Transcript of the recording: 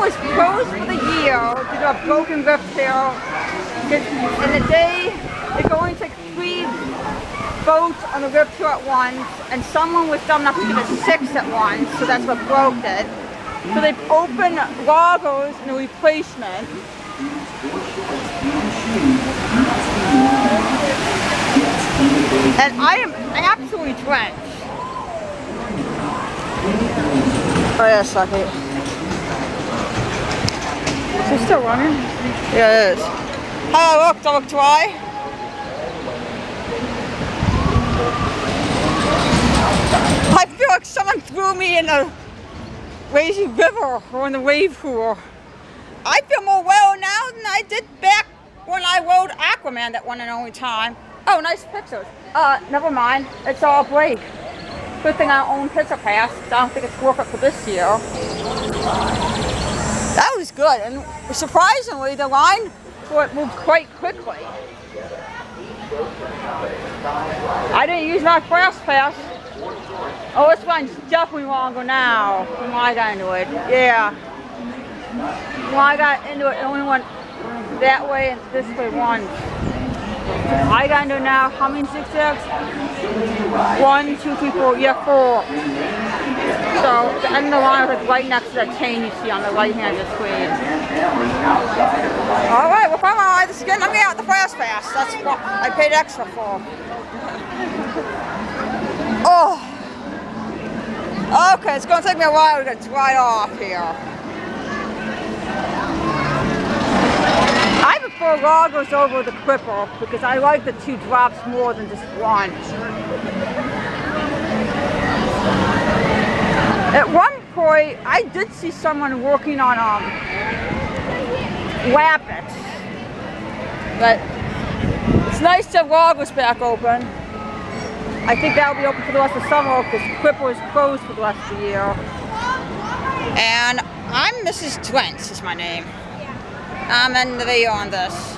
was closed for the year due to a broken rift here. In the day, they're going to take 3 boats on the rift here at once, and someone was dumb enough to get a 6 at once, so that's what broke it. So they opened loggers and a replacement. And I am absolutely drenched. Oh yeah, suck it. Is it still running? Yeah, it is. How do I look? Do I look dry? I feel like someone threw me in a lazy river or in the wave pool. I feel more well now than I did back when I rode Aquaman that one and only time. Oh, nice pictures. Never mind. It's all break. Good thing I own Pizza Pass, because I don't think it's worth it for this year. That was good, and surprisingly, the line for it moved quite quickly. I didn't use my Fast Pass. Oh, this one's definitely longer now when I got into it. Yeah. When I got into it, it only went that way and this way once. I got into it now. How many zigzags? 1, 2, 3, 4. Yeah, 4. So the end of the line is like right next to that chain you see on the right hand of the screen. All right, well, if I'm all right this again, let me out the Fast Pass. That's what I paid extra for. Oh. Okay, it's going to take me a while to get dried off here. I prefer loggers over the Clipper because I like the 2 drops more than just one. At one point, I did see someone working on Wappets, but it's nice to have loggers back open. I think that'll be open for the rest of summer because Clipper is closed for the rest of the year. And I'm Mrs. Twents is my name. I'm in the video on this.